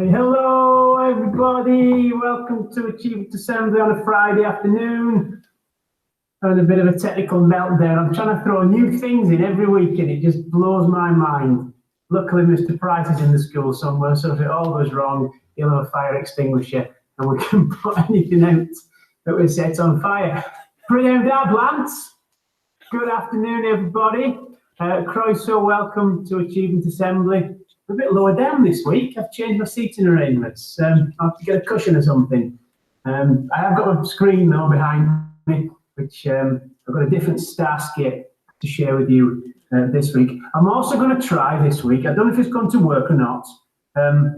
Hello, everybody. Welcome to Achievement Assembly on a Friday afternoon. Having a bit of a technical meltdown. I'm trying to throw new things in every week and it just blows my mind. Luckily, Mr. Price is in the school somewhere, so if it all goes wrong, he'll have a fire extinguisher and we can put anything out that we set on fire. Brilliant, Blants. Good afternoon, everybody. Croeso, welcome to Achievement Assembly. A bit lower down this week. I've changed my seating arrangements. I'll have to get a cushion or something. I have got a screen though behind me, which I've got a different Starscape to share with you this week. I'm also going to try this week. I don't know if it's going to work or not. I've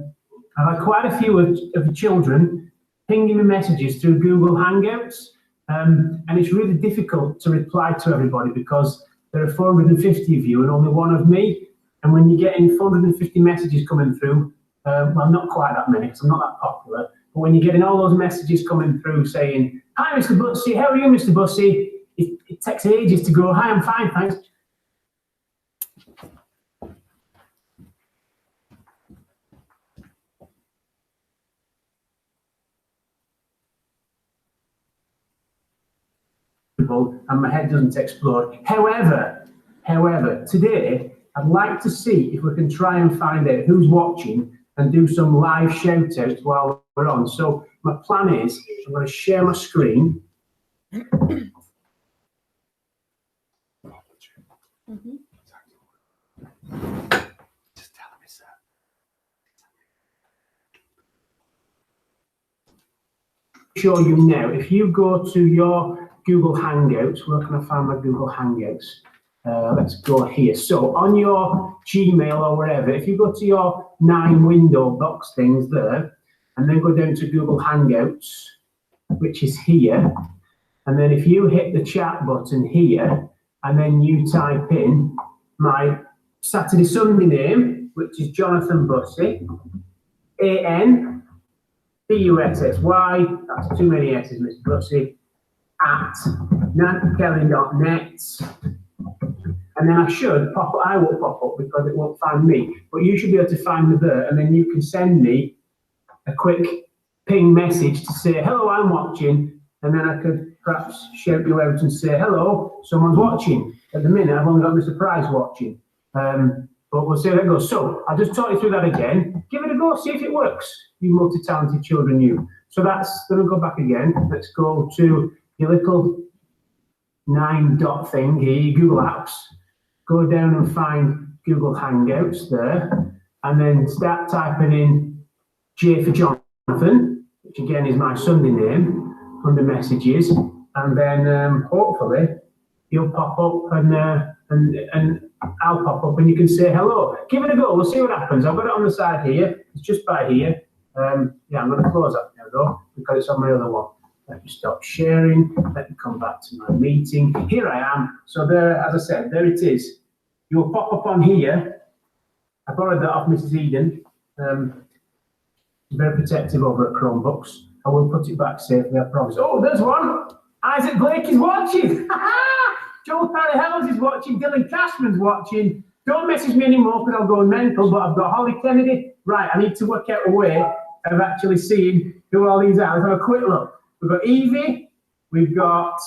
had quite a few of the children pinging me messages through Google Hangouts, and it's really difficult to reply to everybody because there are 450 of you and only one of me. And when you're getting 450 messages coming through, well, not quite that many, because I'm not that popular, but when you're getting all those messages coming through saying, "Hi, Mr. Bussey, how are you, Mr. Bussey?" It takes ages to go, "Hi, I'm fine, thanks." And my head doesn't explode. However, today, I'd like to see if we can try and find out who's watching and do some live shout outs while we're on. So my plan is I'm going to share my screen. Mm-hmm. Just tell me, sir. Show you now. If you go to your Google Hangouts, where can I find my Google Hangouts? Let's go here. So on your Gmail or wherever, if you go to your 9 window box things there, and then go down to Google Hangouts, which is here, and then if you hit the chat button here, and then you type in my Saturday Sunday name, which is Jonathan Bussey, ANBUSSY, that's too many S's, Mr. Bussey, at nancykelly.net. And then I won't pop up because it won't find me, but you should be able to find me there. And then you can send me a quick ping message to say, "Hello, I'm watching." And then I could perhaps shout you out and say, "Hello, someone's watching." At the minute, I've only got Mr. Price watching. But we'll see how that goes. So I'll just talk you through that again. Give it a go, see if it works, you multi-talented children, you. So that's going to go back again. Let's go to your little 9 dot thing here, Google Apps. Go down and find Google Hangouts there, and then start typing in J for Jonathan, which again is my Sunday name, under messages, and then hopefully you'll pop up and I'll pop up and you can say hello. Give it a go. We'll see what happens. I've got it on the side here. It's just by here. Yeah, I'm going to close that now though because it's on my other one. Let me stop sharing. Let me come back to my meeting. Here I am. So there, as I said, there it is. You'll pop up on here. I borrowed that off Mrs. Eden. Very protective over at Chromebooks. I will put it back safely, I promise. Oh, there's one. Isaac Blake is watching. Joel Parry-Helms is watching. Dylan Cashman's watching. Don't message me anymore because I'll go mental, but I've got Holly Kennedy. Right, I need to work out a way of actually seeing who all these are. Let's have a quick look. We've got Evie. We've got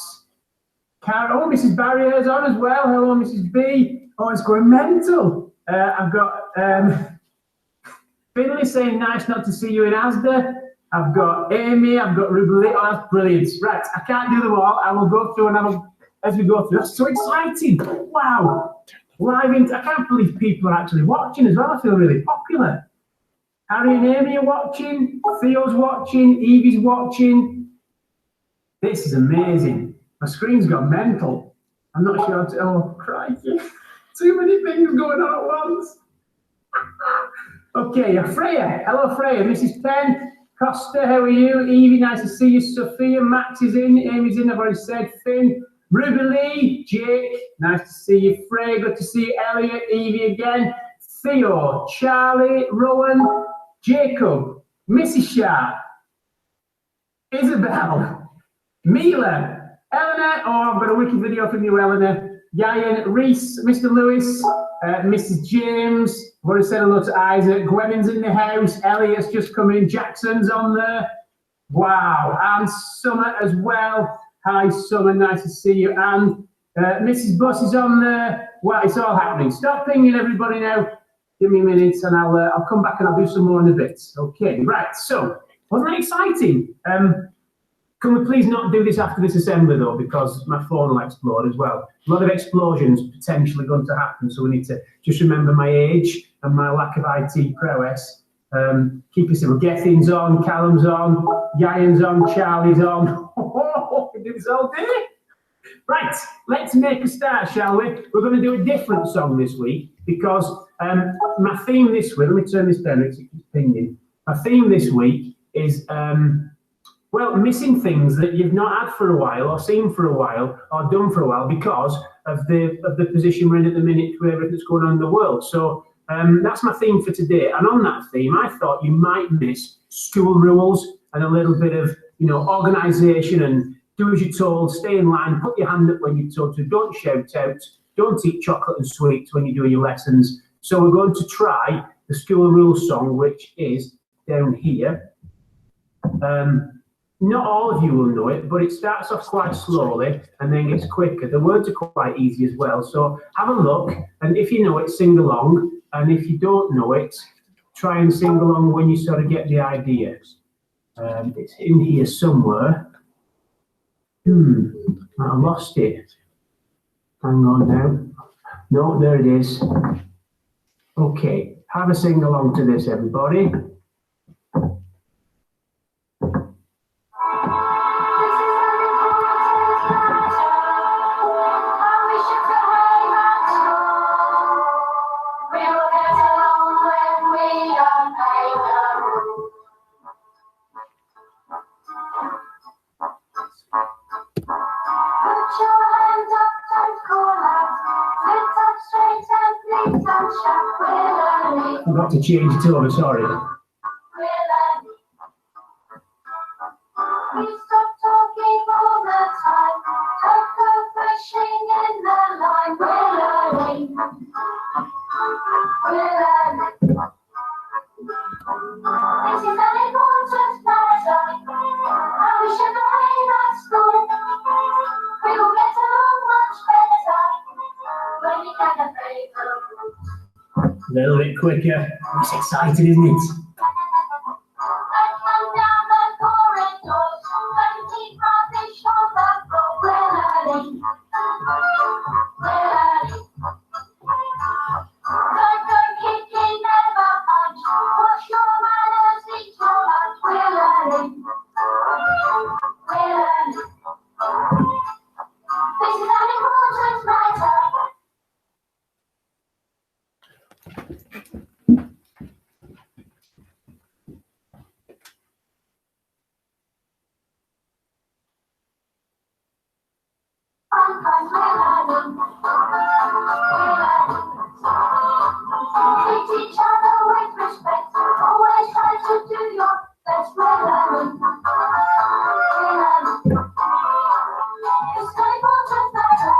Carol. Oh, Mrs. Barrier's on as well. Hello, Mrs. B. Oh, it's going mental. I've got Finley saying nice not to see you in Asda. I've got Amy. I've got Ruby. Oh, that's brilliant. Right, I can't do them all. I will go through and as we go through. That's so exciting. Wow. I can't believe people are actually watching as well. I feel really popular. Harry and Amy are watching. Theo's watching. Evie's watching. This is amazing. My screen's gone mental. I'm not sure. Oh, crikey. Too many things going on at once. Okay, Freya. Hello, Freya. Mrs. Penn. Costa, how are you? Evie, nice to see you. Sophia. Max is in. Amy's in, I've already said. Finn. Ruby Lee. Jake. Nice to see you. Freya. Good to see you. Elliot. Evie again. Theo. Charlie. Rowan. Jacob. Mrs. Sharp. Isabel. Mila, Eleanor, oh, I've got a wicked video from you, Eleanor. Yayan, Reese, Mr. Lewis, Mrs. James, I've already said hello to Isaac. Gwennin's in the house, Elliot's just come in, Jackson's on there. Wow, and Summer as well. Hi, Summer, nice to see you. And Mrs. Buss is on there. Wow, it's all happening. Stop pinging everybody now. Give me a minute and I'll come back and I'll do some more in a bit. Okay, right, so, wasn't that exciting? Can we please not do this after this assembly though, because my phone will explode as well. A lot of explosions potentially going to happen, so we need to just remember my age and my lack of IT prowess. Keep it simple. Gethin's on, Callum's on, Yayan's on, Charlie's on. We can do this all day. Right, let's make a start, shall we? We're going to do a different song this week because my theme this week, let me turn this down, it's pinging. My theme this week is well, missing things that you've not had for a while, or seen for a while, or done for a while because of the position we're in at the minute with everything that's going on in the world. So that's my theme for today. And on that theme, I thought you might miss school rules and a little bit of, you know, organisation and do as you're told, stay in line, put your hand up when you're told to, don't shout out, don't eat chocolate and sweets when you're doing your lessons. So we're going to try the school rules song, which is down here. Not all of you will know it, but it starts off quite slowly and then gets quicker. The words are quite easy as well. So have a look, and if you know it, sing along. And if you don't know it, try and sing along when you sort of get the idea. It's in here somewhere. I lost it. Hang on now. No, there it is. Okay, have a sing along to this, everybody. I've got to change it over, sorry. A little bit quicker. It's exciting, isn't it? Treat each other with respect. Always try to do your best. We're learning. It's very important matter.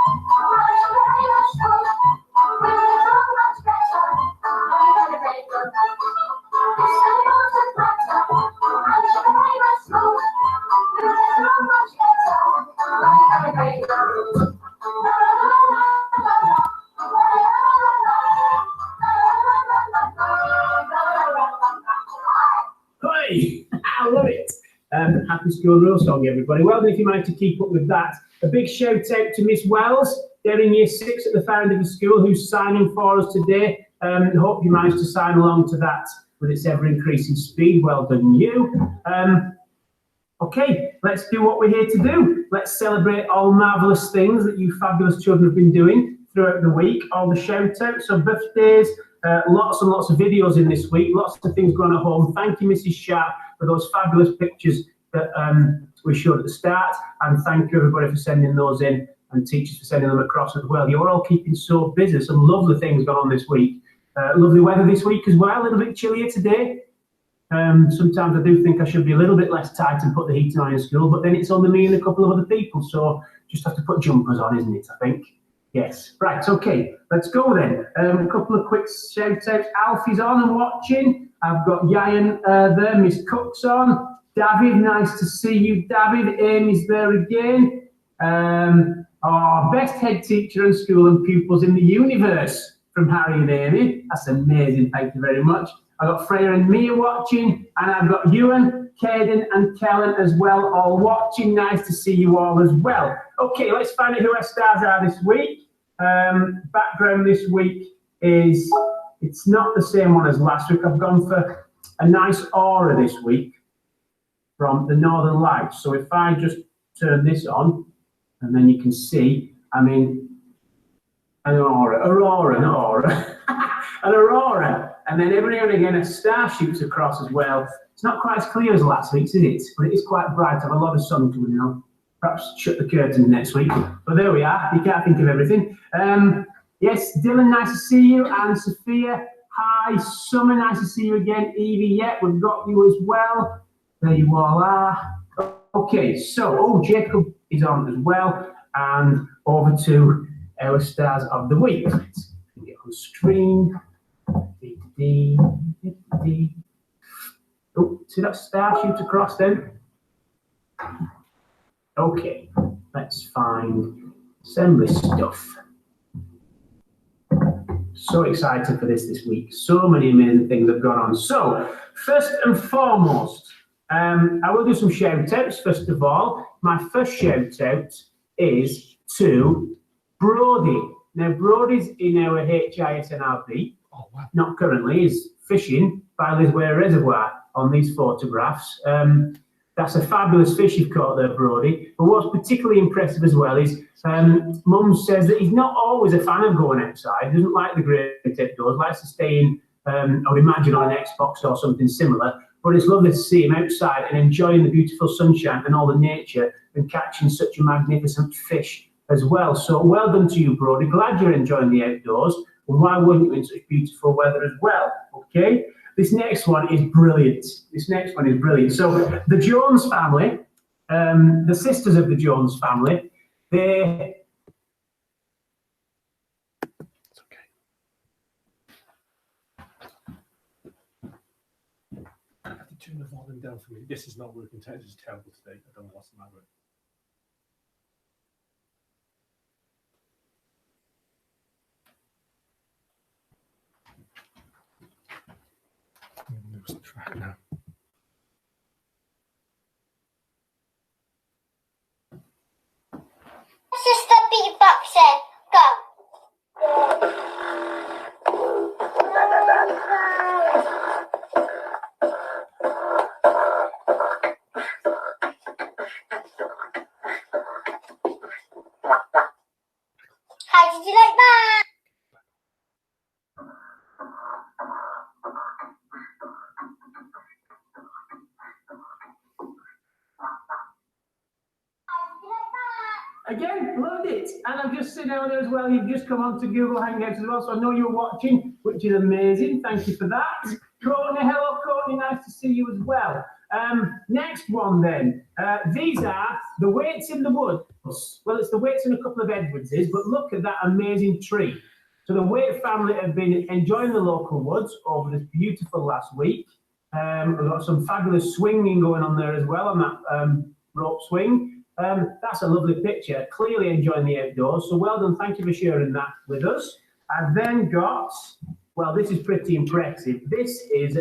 Much very much good. We're so much better. Very, very good. It's very important matter. Much very much good. We're so much better. Very, very good. Hey, I love it. Happy School Rule Song, everybody. Well done if you managed to keep up with that. A big shout out to Miss Wells. They're in Year 6 at the founder of the school, who's signing for us today. Hope you managed to sign along to that with its ever-increasing speed. Well done, you. Okay, let's do what we're here to do. Let's celebrate all marvellous things that you fabulous children have been doing throughout the week. All the shout-outs, so birthdays, lots and lots of videos in this week, lots of things going at home. Thank you, Mrs. Sharp, for those fabulous pictures that we showed at the start, and thank you everybody for sending those in, and teachers for sending them across as well. You're all keeping so busy. Some lovely things going on this week. Lovely weather this week as well, a little bit chillier today. Sometimes I do think I should be a little bit less tight and put the heating on in school, but then it's only me and a couple of other people, so just have to put jumpers on, isn't it, I think? Yes. Right, okay, let's go then. A couple of quick shout-outs. Alfie's on and watching. I've got Yayan there, Miss Cook's on. David, nice to see you, David. Amy's there again. Our best head teacher in school and pupils in the universe from Harry and Amy. That's amazing, thank you very much. I've got Freya and Mia watching, and I've got Ewan, Caden and Kellen as well, all watching. Nice to see you all as well. Okay, let's find out who our stars are this week. Background this week is, it's not the same one as last week. I've gone for a nice aura this week from the Northern Lights. So if I just turn this on, and then you can see, I mean, an aurora, an aurora. And then every now and again a star shoots across as well. It's not quite as clear as last week's, is it? But it is quite bright. I have a lot of sun coming on. Perhaps shut the curtains next week. But there we are. You can't think of everything. Yes, Dylan, nice to see you. And Sophia, hi. Summer, nice to see you again. Evie, yeah, we've got you as well. There you all are. Okay, so, Jacob is on as well. And over to our stars of the week. Let's get on screen. Oh, see that star shoot across then? Okay, let's find assembly stuff. So excited for this week. So many amazing things have gone on. So, first and foremost, I will do some shout outs. First of all, my first shout out is to Brody. Now, Brody's in our HISNRB. Oh, wow. Not currently, is fishing by Lisware Reservoir on these photographs. That's a fabulous fish you've caught there, Brody. But what's particularly impressive as well is Mum says that he's not always a fan of going outside. He doesn't like the great outdoors, likes to stay in, I would imagine, on an Xbox or something similar. But it's lovely to see him outside and enjoying the beautiful sunshine and all the nature and catching such a magnificent fish as well. So well done to you, Brody. Glad you're enjoying the outdoors. And why wouldn't you in such beautiful weather as well? Okay. This next one is brilliant. So the Jones family, the sisters of the Jones family, they... It's okay. I have to turn the volume down for me. This is not working. This is terrible today. I don't know what's the matter with it. Lose the track now. Sister beatboxing, go. How did you like that? Again, loved it. And I've just seen out there as well, you've just come on to Google Hangouts as well, so I know you're watching, which is amazing. Thank you for that. Courtney, hello, Courtney, nice to see you as well. Next one then. These are the Waits in the Woods. Well, it's the Waits and a couple of Edwardses, but look at that amazing tree. So the Waite family have been enjoying the local woods over this beautiful last week. We've got some fabulous swinging going on there as well on that rope swing. That's a lovely picture, clearly enjoying the outdoors. So well done, thank you for sharing that with us. I've then got, well, this is pretty impressive. This is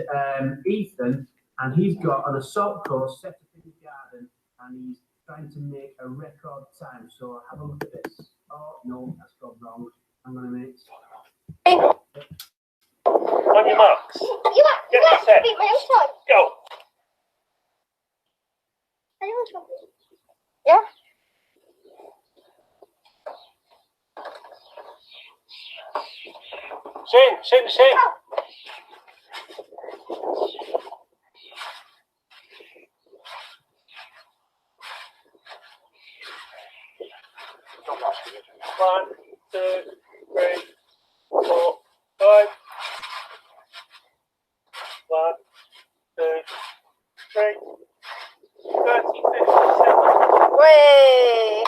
Ethan, and he's got an assault course set up in his garden, and he's trying to make a record time. So have a look at this. Oh, no, that's gone wrong. Hang on a minute. On your marks. Get set. Go. Yeah. Sing. One, two, three, 4, 5. 1, 2, 3. 30, 57. Way.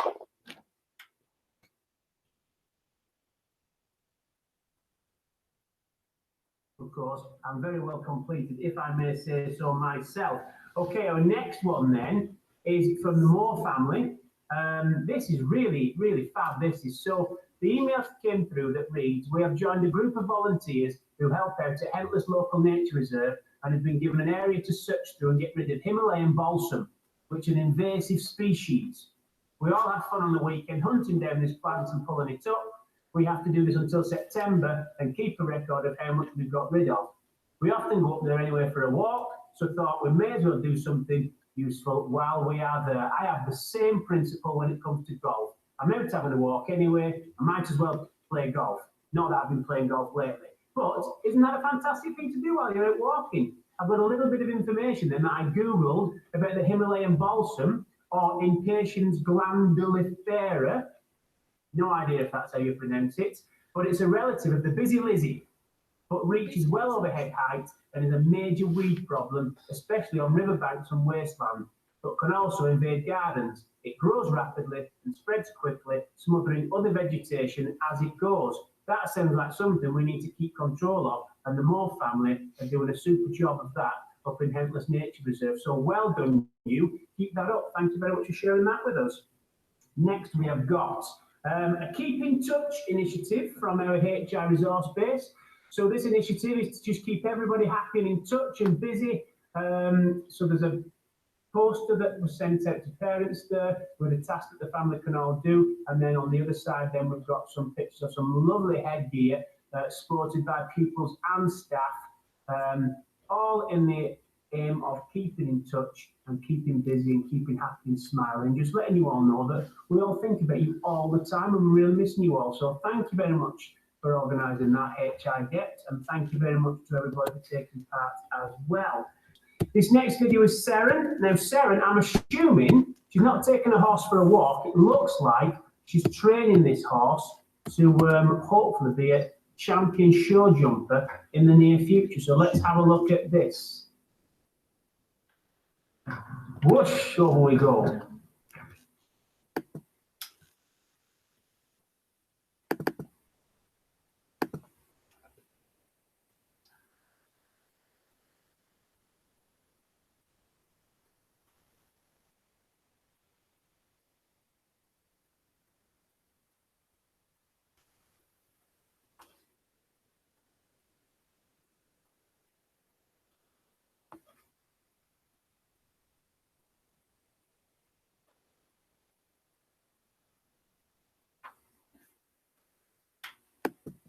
Of course, I'm very well completed, if I may say so myself. Okay, our next one then is from the Moore family. This is really, really fab. This is so. The email came through that reads, we have joined a group of volunteers who help out at Hentless Local Nature Reserve and have been given an area to search through and get rid of Himalayan balsam, which is an invasive species. We all had fun on the weekend hunting down this plant and pulling it up. We have to do this until September and keep a record of how much we've got rid of. We often go up there anyway for a walk, so thought we may as well do something useful while we are there. I have the same principle when it comes to golf. I'm out having a walk anyway, I might as well play golf. Not that I've been playing golf lately, but isn't that a fantastic thing to do while you're out walking? I've got a little bit of information then that I Googled about the Himalayan balsam or Impatiens glandulifera. No idea if that's how you pronounce it, but it's a relative of the busy lizzie, but reaches well over head height and is a major weed problem, especially on riverbanks and wasteland, but can also invade gardens. It grows rapidly and spreads quickly, smothering other vegetation as it goes. That sounds like something we need to keep control of, and the Moore family are doing a super job of that up in Hentless Nature Reserve. So well done, you. Keep that up. Thank you very much for sharing that with us. Next, we have got a Keep in Touch initiative from our HI resource base. So this initiative is to just keep everybody happy and in touch and busy. So there's a poster that was sent out to parents there with a task that the family can all do. And then on the other side, then we've got some pictures of some lovely headgear sported by pupils and staff, all in the aim of keeping in touch and keeping busy and keeping happy and smiling. Just letting you all know that we all think about you all the time and we're really missing you all. So thank you very much for organising that HI Get, and thank you very much to everybody for taking part as well. This next video is Seren. Now Seren, I'm assuming she's not taking a horse for a walk. It looks like she's training this horse to hopefully be a champion show jumper in the near future. So let's have a look at this. Whoosh, over we go.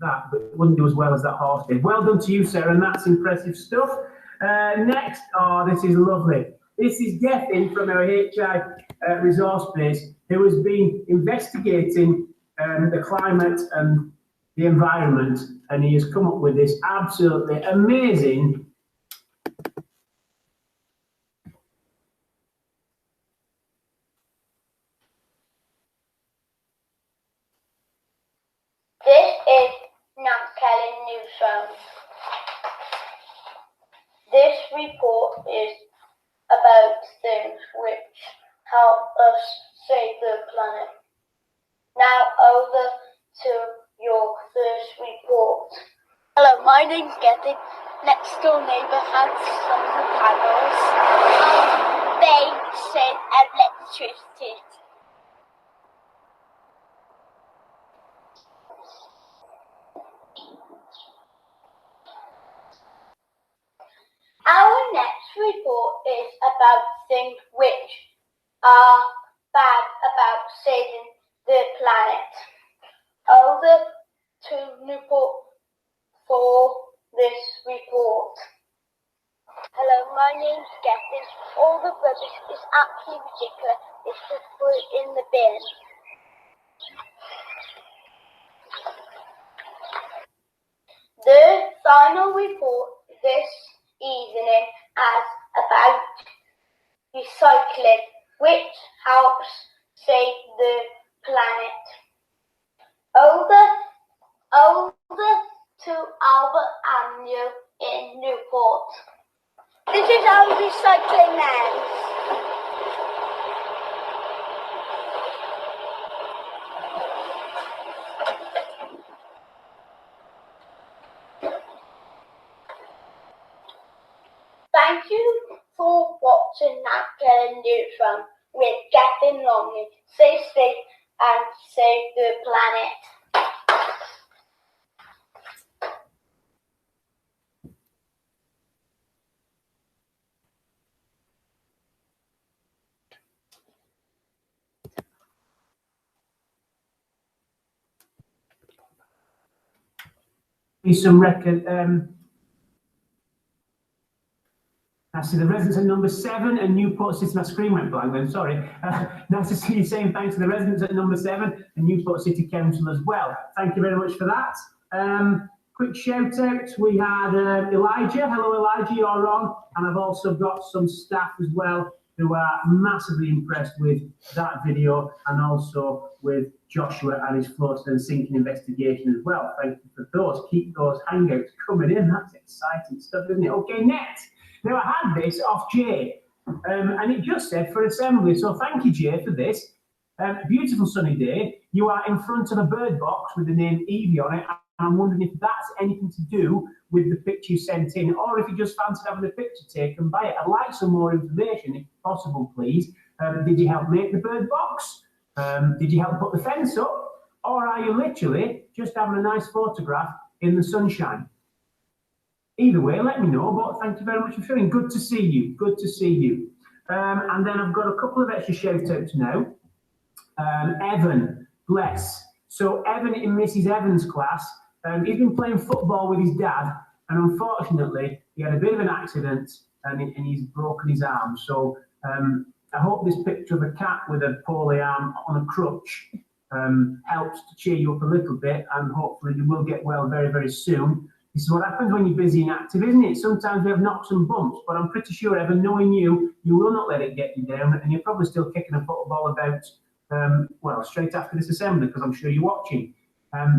That, but it wouldn't do as well as that horse did. Well done to you, Sarah, and that's impressive stuff. Next, oh, this is lovely. This is Gethin from our HI resource base, who has been investigating the climate and the environment, and he has come up with this absolutely amazing is Nat Kelly Newsround. This report is about things which help us save the planet. Now over to your first report. Hello, my name's Getty. Next door neighbour had solar panels and they save electricity. Our next report is about things which are bad about saving the planet. Over to Newport for this report. Hello, my name's Getty. All the rubbish is absolutely ridiculous. It's just put it in the bin. The final report this evening is about recycling, which helps save the planet. Over to Albert Avenue in Newport. This is our recycling ends. Thank you for watching Nat Kelly Newsround with Gethin Longley. Stay safe and save the planet. Some record. I see the residents at number 7 and Newport City. My screen went blank then, sorry. Nice to see you saying thanks to the residents at number 7 and Newport City Council as well. Thank you very much for that. Quick shout out. We had Elijah. Hello, Elijah, you're on. And I've also got some staff as well who are massively impressed with that video and also with Joshua and his floating and sinking investigation as well. Thank you for those. Keep those hangouts coming in. That's exciting stuff, isn't it? Okay, next. Now, I had this off Jay, and it just said for assembly. So thank you, Jay, for this. Beautiful sunny day. You are in front of a bird box with the name Evie on it. I'm wondering if that's anything to do with the picture you sent in, or if you just fancied having a picture taken by it. I'd like some more information, if possible, please. Did you help make the bird box? Did you help put the fence up? Or are you literally just having a nice photograph in the sunshine? Either way, let me know, but thank you very much for sharing. Good to see you. Good to see you. And then I've got a couple of extra shout outs now. Evan, bless. So Evan in Mrs. Evans' class, he's been playing football with his dad, and unfortunately, he had a bit of an accident and he's broken his arm. So I hope this picture of a cat with a poorly arm on a crutch helps to cheer you up a little bit, and hopefully you will get well very, very soon. This is what happens when you're busy and active, isn't it? Sometimes we have knocks and bumps, but I'm pretty sure, Evan, knowing you, you will not let it get you down, and you're probably still kicking a football about, well, straight after this assembly, because I'm sure you're watching.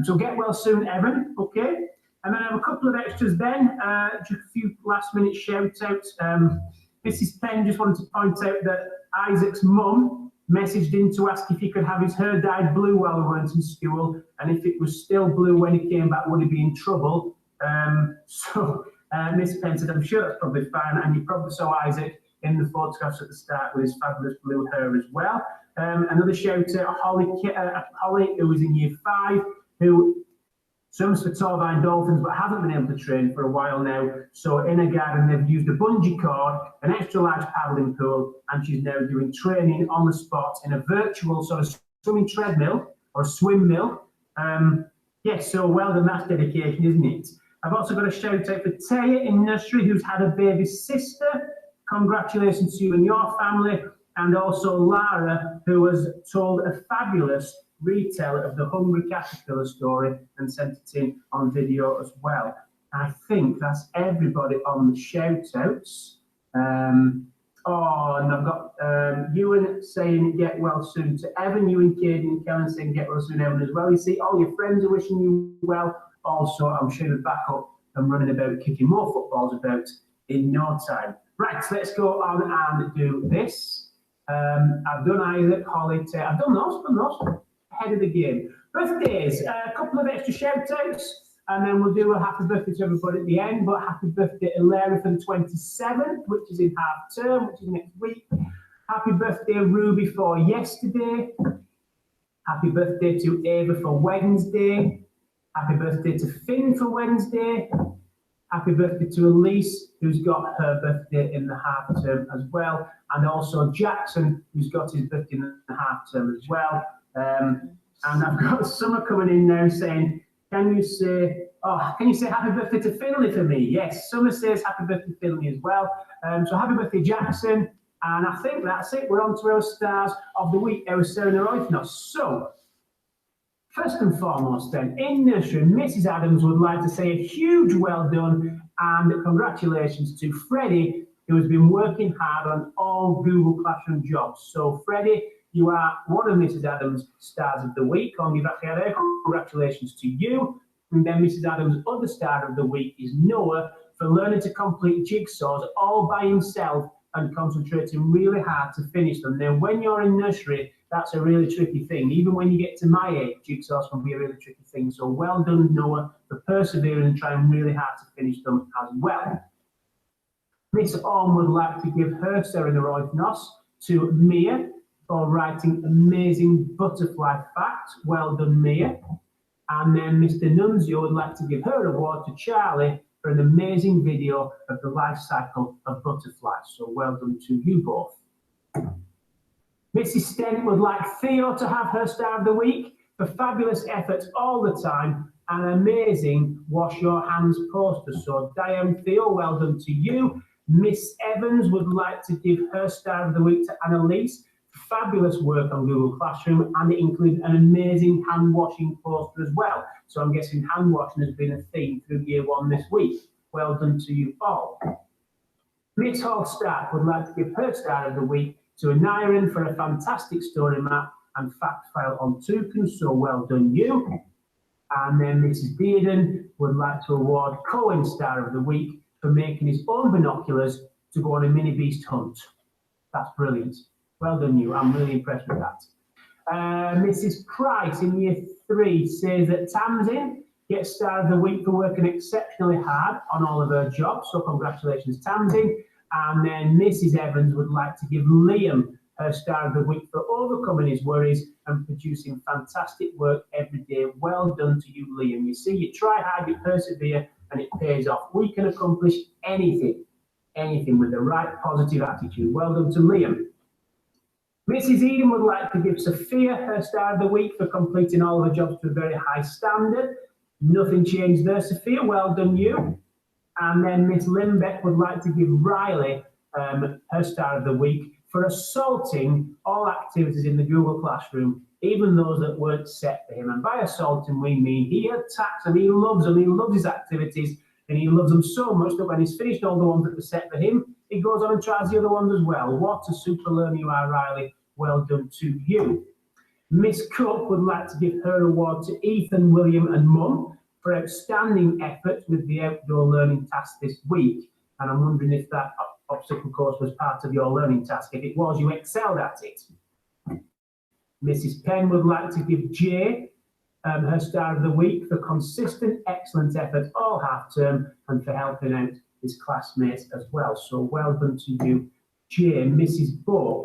So get well soon, Evan, okay? And then I have a couple of extras then, just a few last-minute shout-outs. Mrs. Penn just wanted to point out that Isaac's mum messaged in to ask if he could have his hair dyed blue while he went to school, and if it was still blue when he came back, would he be in trouble? Miss Penn said, I'm sure that's probably fine, and you probably saw Isaac in the photographs at the start with his fabulous blue hair as well. Another shout out, Holly, who was in year 5, who swims for Torvine Dolphins but hasn't been able to train for a while now. So in her garden, they've used a bungee cord, an extra large paddling pool, and she's now doing training on the spot in a virtual sort of swimming treadmill or swim mill. Yes, so well done, that's dedication, isn't it? I've also got a shout out for Taya in nursery, who's had a baby sister. Congratulations to you and your family. And also Lara, who has told a fabulous retell of the Hungry Caterpillar story and sent it in on video as well. I think that's everybody on the shout outs. Oh, and I've got Ewan saying get well soon to Evan, Ewan, Caden, and Kellen saying get well soon, Evan, as well. You see, all your friends are wishing you well. Also, I'm sure you're back up and running about, kicking more footballs about in no time. Right, let's go on and do this. I've done Isaac, Holly, I've done those, ahead of the game. Birthdays, a couple of extra shout outs, and then we'll do a happy birthday to everybody at the end. But happy birthday to Larry for the 27th, which is in half term, which is next week. Happy birthday, Ruby, for yesterday. Happy birthday to Ava for Wednesday. Happy birthday to Finn for Wednesday. Happy birthday to Elise, who's got her birthday in the half term as well. And also Jackson, who's got his birthday in the half term as well. And I've got Summer coming in now saying, can you say happy birthday to Finley for me? Yes, Summer says happy birthday to Finley as well. So happy birthday, Jackson. And I think that's it. We're on to our stars of the week, our Sarah Roithnos. So, first and foremost then, in nursery, Mrs. Adams would like to say a huge well done and congratulations to Freddie, who has been working hard on all Google Classroom jobs. So Freddie, you are one of Mrs. Adams' stars of the week. Congratulations to you. And then Mrs. Adams' other star of the week is Noah for learning to complete jigsaws all by himself and concentrating really hard to finish them. Now, when you're in nursery, that's a really tricky thing. Even when you get to my age, jigsaws can be a really tricky thing. So well done, Noah, for persevering and trying really hard to finish them as well. Miss Orme would like to give her Sarah Roithnos to Mia for writing amazing butterfly facts. Well done, Mia. And then Mr. Nunzio would like to give her award to Charlie for an amazing video of the life cycle of butterflies. So well done to you both. Mrs. Stent would like Theo to have her star of the week for fabulous efforts all the time and amazing wash your hands poster. So Diane, Theo, well done to you. Miss Evans would like to give her star of the week to Annalise for fabulous work on Google Classroom, and it includes an amazing hand washing poster as well. So I'm guessing hand washing has been a theme through year one this week. Well done to you all. Miss Hall Stark would like to give her star of the week to Aniran for a fantastic story map and fact file on Toucan, so well done you. And then Mrs. Dearden would like to award Cohen Star of the Week for making his own binoculars to go on a mini beast hunt. That's brilliant. Well done you, I'm really impressed with that. Mrs. Price in year 3 says that Tamsin gets Star of the Week for working exceptionally hard on all of her jobs, so congratulations Tamsin. And then Mrs. Evans would like to give Liam her Star of the Week for overcoming his worries and producing fantastic work every day. Well done to you, Liam. You see, you try hard, you persevere, and it pays off. We can accomplish anything with the right positive attitude. Well done to Liam. Mrs. Eden would like to give Sophia her Star of the Week for completing all of her jobs to a very high standard. Nothing changed there, Sophia. Well done you. And then Miss Limbeck would like to give Riley her Star of the Week for assaulting all activities in the Google Classroom, even those that weren't set for him. And by assaulting, we mean he attacks them, he loves his activities, and he loves them so much that when he's finished all the ones that were set for him, he goes on and tries the other ones as well. What a super learner you are, Riley. Well done to you. Miss Cook would like to give her award to Ethan, William, and Mum for outstanding effort with the outdoor learning task this week. And I'm wondering if that obstacle course was part of your learning task. If it was, you excelled at it. Mrs. Penn would like to give Jay her Star of the Week for consistent, excellent effort all half term and for helping out his classmates as well. So well done to you, Jay. Mrs. Boak,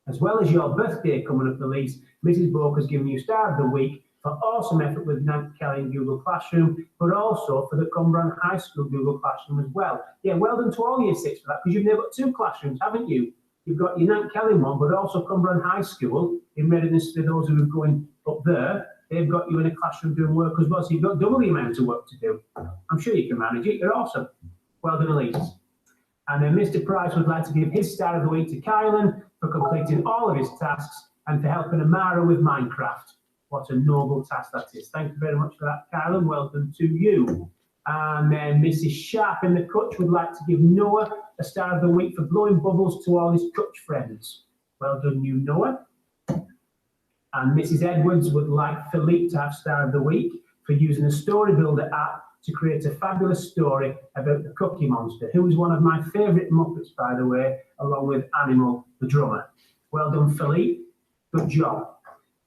as well as your birthday coming up, Elise, Mrs. Boak has given you Star of the Week for awesome effort with Nant Kelly in Google Classroom, but also for the Cumberland High School Google Classroom as well. Yeah, well done to all year 6 for that, because you've now got 2 classrooms, haven't you? You've got your Nant Kelly one, but also Cumberland High School in readiness for those who are going up there. They've got you in a classroom doing work as well, so you've got double the amount of work to do. I'm sure you can manage it. You're awesome. Well done, Elise. And then Mr. Price would like to give his Star of the Week to Kylan for completing all of his tasks and for helping Amara with Minecraft. What a noble task that is. Thank you very much for that, Kylan. Well done to you. And then Mrs. Sharp in the Cutch would like to give Noah a star of the week for blowing bubbles to all his Cutch friends. Well done, you, Noah. And Mrs. Edwards would like Philippe to have star of the week for using a story builder app to create a fabulous story about the Cookie Monster, who is one of my favourite Muppets, by the way, along with Animal the drummer. Well done, Philippe. Good job.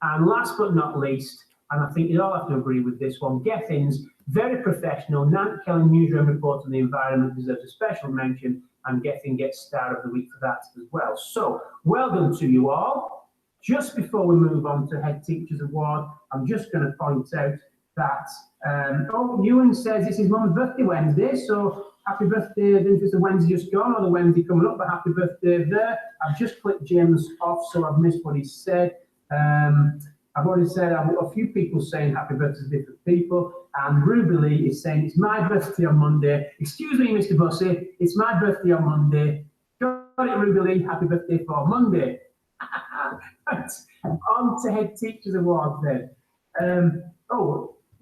And last but not least, and I think you all have to agree with this one, Gethin's very professional Nant Kelly newsroom report on the environment deserves a special mention, and Gethin gets star of the week for that as well. So, well done to you all. Just before we move on to Head Teachers Award, I'm just going to point out that, Ewan says this is Mum's birthday Wednesday, so happy birthday. I don't know if it's the Wednesday just gone or the Wednesday coming up, but happy birthday there. I've just clicked James off, so I've missed what he said. I've already said a few people saying happy birthday to different people, and Ruby Lee is saying it's my birthday on Monday. Excuse me, Mr. Bussey, it's my birthday on Monday. Got it, Ruby Lee, happy birthday for Monday. Right, on to Head Teachers Award then.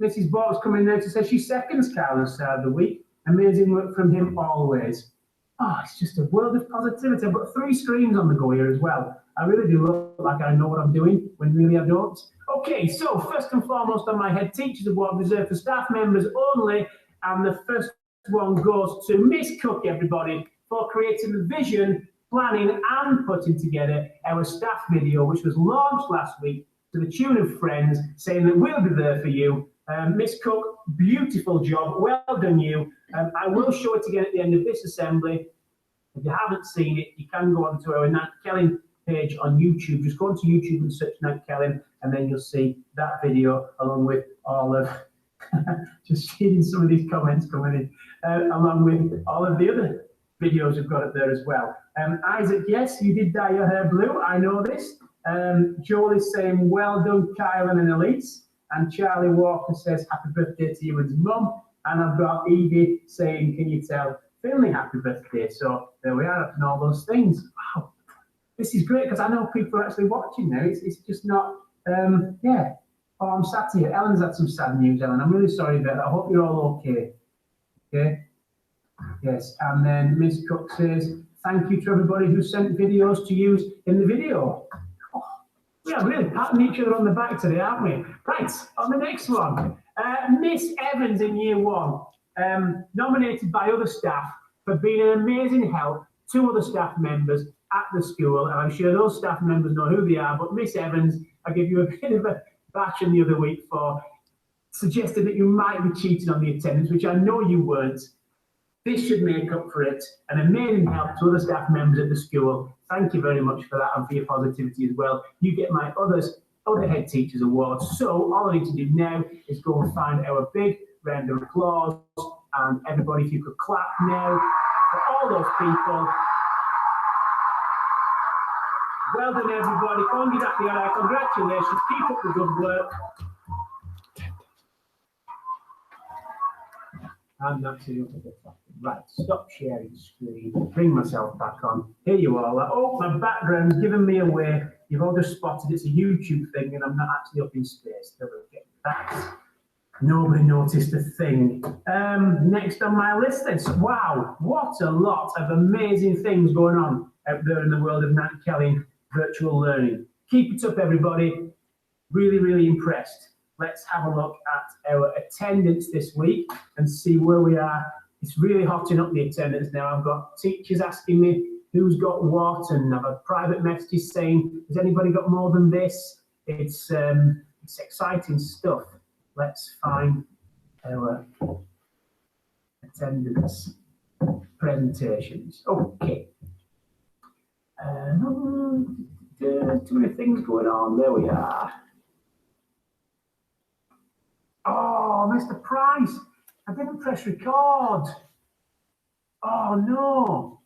Mrs. Bort's coming now to say she seconds Carl's star of the week. Amazing work from him always. Oh, it's just a world of positivity. I've got 3 screens on the go here as well. I really do look like I know what I'm doing when really I don't. Okay, so first and foremost on my Head Teachers Award reserved for staff members only, and the first one goes to Miss Cook, everybody, for creating the vision, planning and putting together our staff video, which was launched last week to the tune of Friends, saying that we'll be there for you. Miss Cook, beautiful job, well done you. I will show it again at the end of this assembly. If you haven't seen it, you can go onto our Nant Kelly page on YouTube. Just go onto YouTube and search Nant Kelly, and then you'll see that video along with all of, just reading some of these comments coming in, along with all of the other videos we've got up there as well. Isaac, yes, you did dye your hair blue, I know this. Joel is saying, well done, Kyle and Elise. And Charlie Walker says, happy birthday to you and mum. And I've got Evie saying, can you tell Finley happy birthday? So there we are, and all those things. Wow, this is great because I know people are actually watching now. It's just not, yeah. Oh, I'm sad here. Ellen's had some sad news, Ellen. I'm really sorry about that. I hope you're all okay. Okay? Yes, and then Miss Cook says, thank you to everybody who sent videos to use in the video. We are really patting each other on the back today, aren't we? Right, on the next one. Miss Evans in year 1, nominated by other staff for being an amazing help to other staff members at the school. And I'm sure those staff members know who they are, but Miss Evans, I give you a bit of a bashing the other week for suggesting that you might be cheating on the attendance, which I know you weren't. This should make up for it. An amazing help to other staff members at the school. Thank you very much for that and for your positivity as well. You get my other Head Teachers Awards. So all I need to do now is go and find our big round of applause. And everybody, if you could clap now for all those people. Well done, everybody. Congratulations. Keep up the good work. And that's it. Right, stop sharing the screen, bring myself back on. Here you all are. Oh, my background's giving me away. You've all just spotted it's a YouTube thing and I'm not actually up in space. That. Nobody noticed a thing. Next on my list then. So, wow, what a lot of amazing things going on out there in the world of Nant Kelly virtual learning. Keep it up, everybody. Really, really impressed. Let's have a look at our attendance this week and see where we are. It's really hotting up the attendance now. I've got teachers asking me who's got what, and I've had private messages saying, has anybody got more than this? It's exciting stuff. Let's find our attendance presentations. Okay. Too many things going on. There we are. Oh, Mr. Price, I didn't press record. Oh no.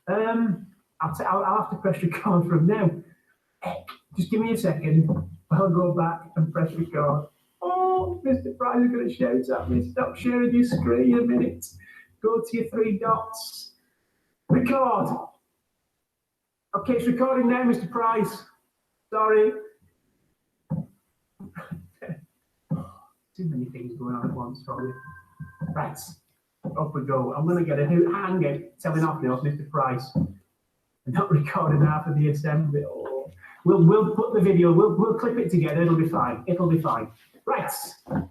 I'll have to press record from now. Just give me a second. I'll go back and press record. Oh, Mr. Price is going to shout at me. Stop sharing your screen a minute. Go to your 3 dots. Record. Okay, it's recording now, Mr. Price. Sorry. Too many things going on at once, probably. Right, off we go. I'm going to get a hanger telling off now, Mr. Price. I'm not recording half of the assembly. Oh. We'll put the video, we'll clip it together, it'll be fine. It'll be fine. Right,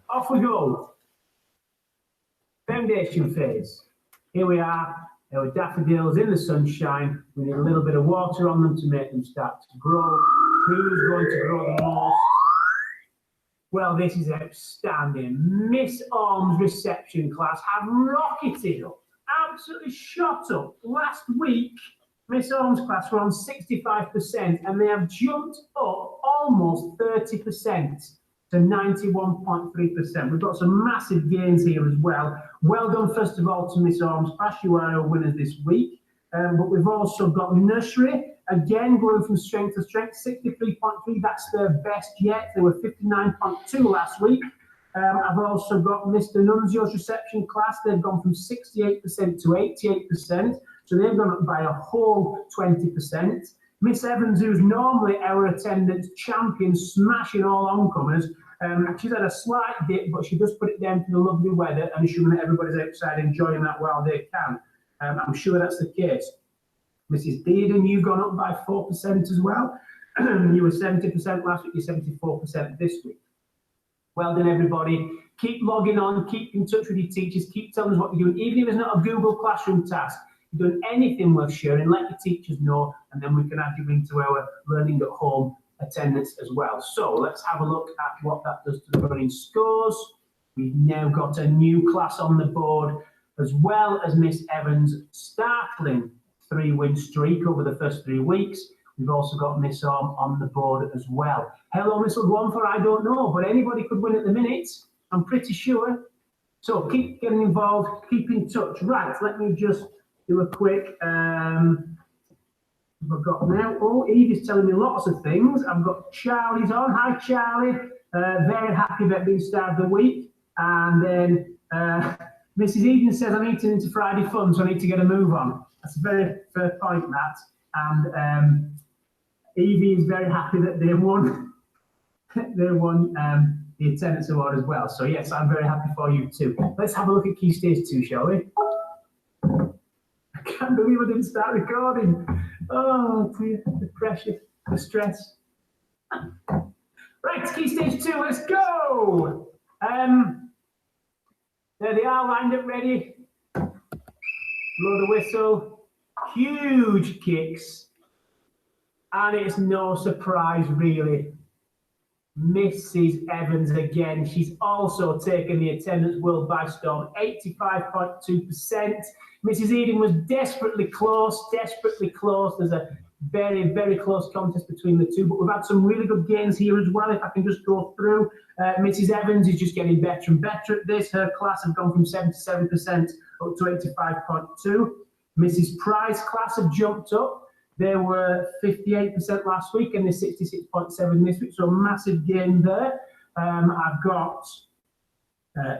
off we go. Foundation phase. Here we are, our daffodils in the sunshine. We need a little bit of water on them to make them start to grow. Who's going to grow the most? Well, this is outstanding. Miss Orme's reception class have rocketed up, absolutely shot up. Last week, Miss Orme's class were on 65%, and they have jumped up almost 30% to 91.3%. We've got some massive gains here as well. Well done, first of all, to Miss Orme's class. You are our winners this week. But we've also got nursery, again, going from strength to strength, 63.3. That's their best yet. They were 59.2 last week. I've also got Mr. Nunzio's reception class. They've gone from 68% to 88%. So they've gone up by a whole 20%. Miss Evans, who's normally our attendance champion, smashing all oncomers. She's had a slight dip, but she just put it down to the lovely weather and assuming that everybody's outside enjoying that while they can. I'm sure that's the case. Mrs. Dearden, you've gone up by 4% as well. You were 70% last week, you're 74% this week. Well done, everybody. Keep logging on, keep in touch with your teachers, keep telling us what you're doing. Even if it's not a Google Classroom task, you're doing anything worth sharing, let your teachers know, and then we can add you into our learning at home attendance as well. So let's have a look at what that does to the running scores. We've now got a new class on the board, as well as Miss Evans' startling 3-win streak over the first 3 weeks. We've also got Miss Orme on the board as well. Hello, Miss Woodwan for I don't know, but anybody could win at the minute, I'm pretty sure. So keep getting involved, keep in touch. Right, let me just do a quick, I've got now, oh, Edie's telling me lots of things. I've got Charlie's on. Hi, Charlie. Very happy about being star of the week. And then Mrs. Eden says, I'm eating into Friday fun, so I need to get a move on. That's a very fair point, that. And Evie is very happy that they won. They won the attendance award as well. So yes, I'm very happy for you too. Let's have a look at Key Stage 2, shall we? I can't believe I didn't start recording. Oh, dear, the pressure, the stress. Right, Key Stage 2, let's go. There they are, lined up, ready. Blow the whistle. Huge kicks. And it's no surprise, really. Mrs. Evans again. She's also taken the attendance world by storm, 85.2%. Mrs. Eden was desperately close, desperately close. There's a very, very close contest between the two, but we've had some really good gains here as well. If I can just go through, Mrs. Evans is just getting better and better at this. Her class have gone from 77% up to 85.2. Mrs. Price class have jumped up. They were 58% last week and they're 66.7 this week, so a massive gain there. I've got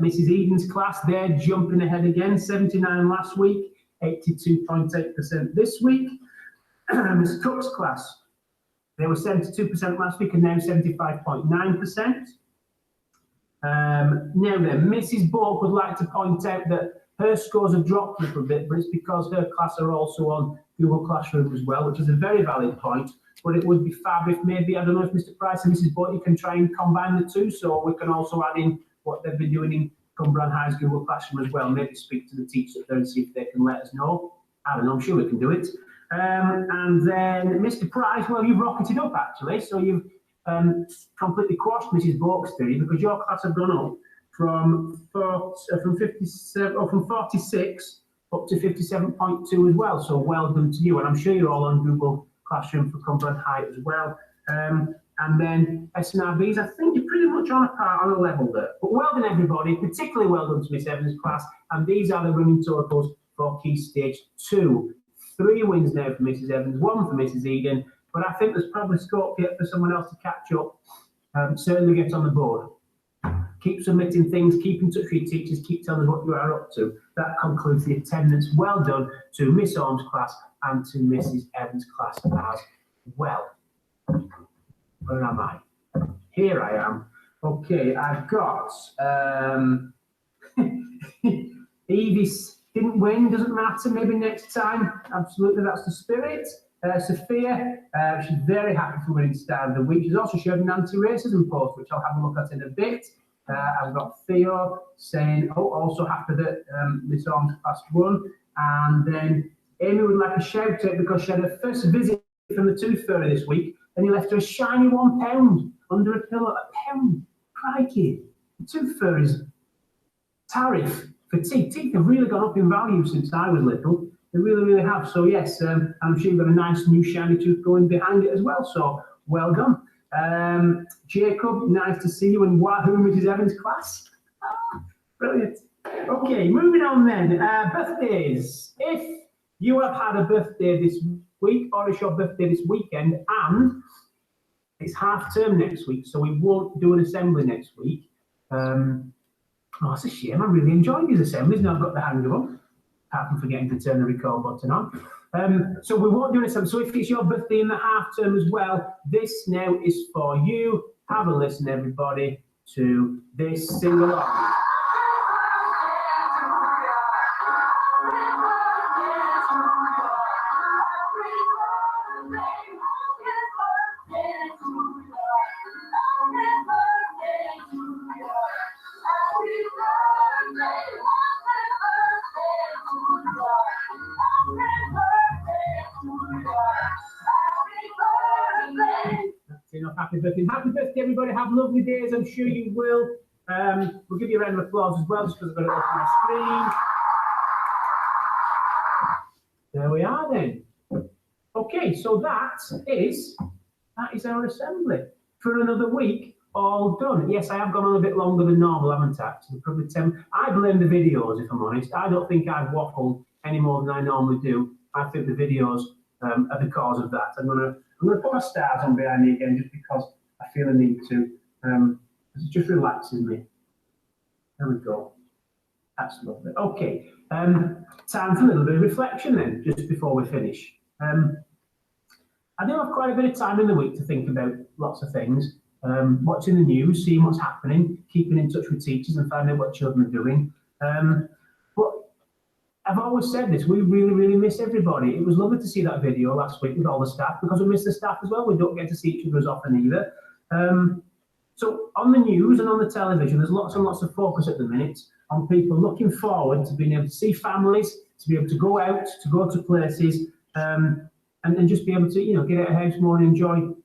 Mrs. Eden's class, they're jumping ahead again, 79 last week, 82.8% this week. Miss Cook's class, they were 72% last week and now 75.9%. Now then, Mrs. Bork would like to point out that her scores have dropped a little bit, but it's because her class are also on Google Classroom as well, which is a very valid point. But it would be fab if maybe, I don't know if Mr. Price and Mrs. Bork, you can try and combine the two, so we can also add in what they've been doing in Cumberland High's Google Classroom as well. Maybe speak to the teachers there and see if they can let us know. I don't know, I'm sure we can do it. And then Mr. Price, well, you've rocketed up actually, so you've completely quashed Mrs. Bork's theory because your class have gone up from 57 or from 46 up to 57.2 as well. So well done to you, and I'm sure you're all on Google Classroom for Cumberland High as well. And then SNRBs, I think you're pretty much on a level there. But well done everybody, particularly well done to Miss Evans' class. And these are the running totals for Key Stage 2. 3 wins now for Mrs. Evans, 1 for Mrs. Eden. But I think there's probably scope yet for someone else to catch up. Certainly get on the board. Keep submitting things, keep in touch with your teachers, keep telling us what you are up to. That concludes the attendance. Well done to Miss Orme's class and to Mrs. Evans' class as well. Where am I? Here I am. Okay, I've got Evie didn't win, doesn't matter, maybe next time. Absolutely, that's the spirit. Sophia, she's very happy for winning Star of the Week. She's also shared an anti-racism post, which I'll have a look at in a bit. I've got Theo saying, oh, also happy that Miss Orm's passed one. And then Amy would like a shout out because she had her first visit from the tooth fairy this week, and he left her a shiny £1 under a pillow. £1. Crikey. The tooth fairy's tariff for teeth. Teeth have really gone up in value since I was little. They really, really have. So yes, I'm sure you've got a nice new shiny tooth going behind it as well. So well done. Jacob, nice to see you in Wahoo Mrs. Evans' class. Brilliant. Okay, moving on then. Birthdays. If you have had a birthday this week or it's your birthday this weekend and it's half term next week, so we won't do an assembly next week. Oh, that's a shame. I really enjoyed these assemblies. Now I've got the hang of them, apart from forgetting to turn the record button on. So we won't do an assembly. So if it's your birthday in the half term as well, this now is for you. Have a listen, everybody, to this sing along. Happy birthday. Happy birthday, everybody. Have lovely days. I'm sure you will. We'll give you a round of applause as well, just because I've got it up on my screen. There we are then. Okay, so that is our assembly. For another week, all done. Yes, I have gone on a bit longer than normal, haven't I? So probably 10. I blame the videos, if I'm honest. I don't think I've waffled any more than I normally do. I think the videos are the cause of that. I'm gonna put my stars on behind me again just because I feel a need to. It just relaxes me. There we go. That's lovely. Okay, time for a little bit of reflection then, just before we finish. I do have quite a bit of time in the week to think about lots of things. Watching the news, seeing what's happening, keeping in touch with teachers and finding out what children are doing. But I've always said this, we really, really miss everybody. It was lovely to see that video last week with all the staff, because we miss the staff as well. We don't get to see each other as often either. So on the news and on the television, there's lots and lots of focus at the minute on people looking forward to being able to see families, to be able to go out, to go to places, and just be able to, get out of house more and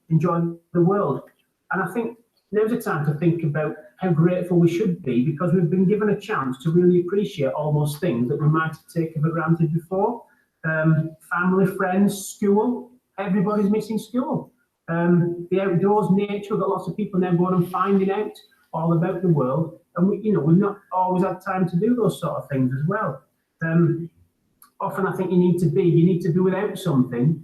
enjoy the world. And I think now's the time to think about how grateful we should be, because we've been given a chance to really appreciate all those things that we might have taken for granted before. Family, friends, school, everybody's missing school. The outdoors, nature, we've got lots of people now going and finding out all about the world. And we've not always had time to do those sort of things as well. Often I think you need to be without something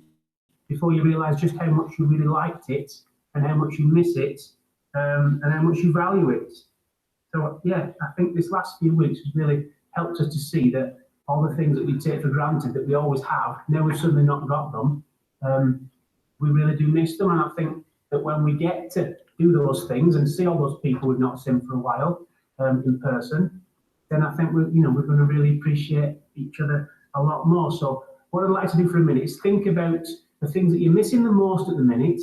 before you realise just how much you really liked it and how much you miss it, and how much you value it. So yeah, I think this last few weeks has really helped us to see that all the things that we take for granted that we always have, now we've suddenly not got them, we really do miss them. And I think that when we get to do those things and see all those people we've not seen for a while in person, then I think we're going to really appreciate each other a lot more. So what I'd like to do for a minute is think about the things that you're missing the most at the minute,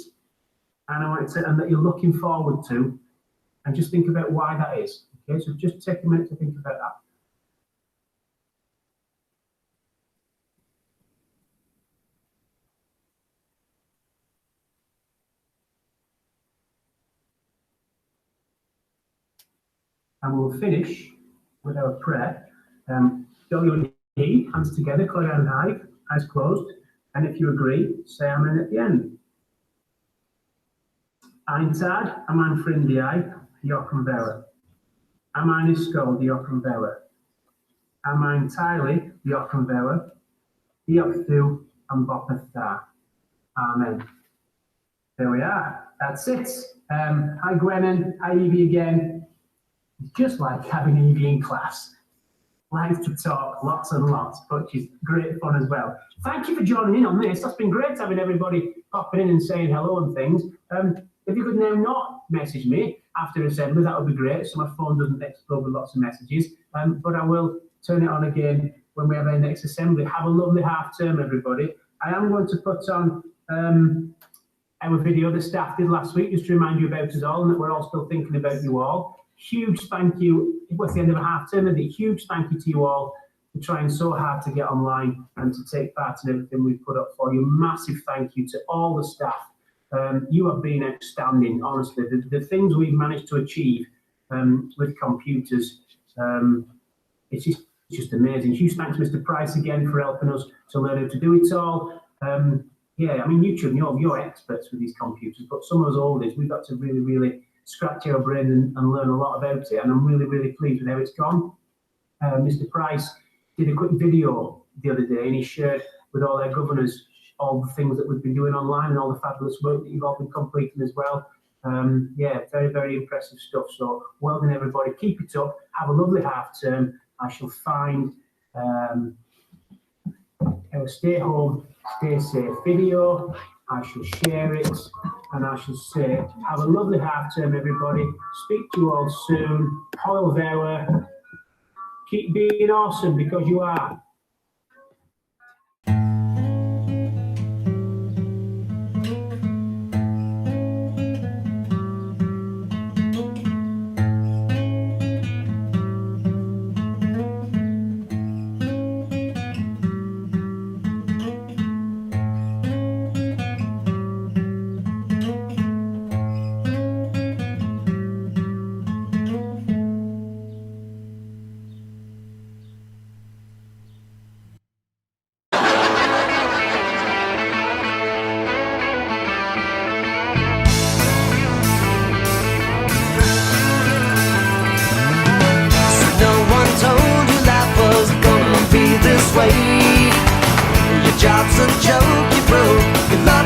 and that you're looking forward to, and just think about why that is. Okay, so just take a minute to think about that. And we'll finish with our prayer. Go your knee, hands together, close down high, eyes closed, and if you agree, say amen at the end. Ein tad, aman ffrindiau, diolch yn fawr. Aman ysgol, diolch yn fawr. Aman teulu, diolch yn fawr. Diolch Dduw am bopeth da. Amen. There we are. That's it. Hi Gwennon, hi Evie again. It's just like having Evie in class. Likes to talk lots and lots, but she's great fun as well. Thank you for joining in on this. That's been great having everybody popping in and saying hello and things. If you could now not message me, after assembly, that would be great, so my phone doesn't explode with lots of messages. But I will turn it on again when we have our next assembly. Have a lovely half term, everybody. I am going to put on our video the staff did last week, just to remind you about us all and that we're all still thinking about you all. Huge thank you. It was the end of a half term, and a huge thank you to you all for trying so hard to get online and to take part in everything we've put up for you. Massive thank you to all the staff. You have been outstanding, honestly. The things we've managed to achieve with computers, it's just amazing. Huge thanks, Mr. Price, again for helping us to learn how to do it all. Yeah, I mean, YouTube, you're experts with these computers, but some of us oldies, we've got to really, really scratch our brains and learn a lot about it. And I'm really, really pleased with how it's gone. Mr. Price did a quick video the other day, and he shared with all our governors all the things that we've been doing online and all the fabulous work that you've all been completing as well. Yeah, very, very impressive stuff. So well done, everybody. Keep it up. Have a lovely half term. I shall find our stay home, stay safe video. I shall share it, and I shall say, have a lovely half term, everybody. Speak to you all soon. Paul Vewer, keep being awesome, because you are. Your job's a joke, you broke your love.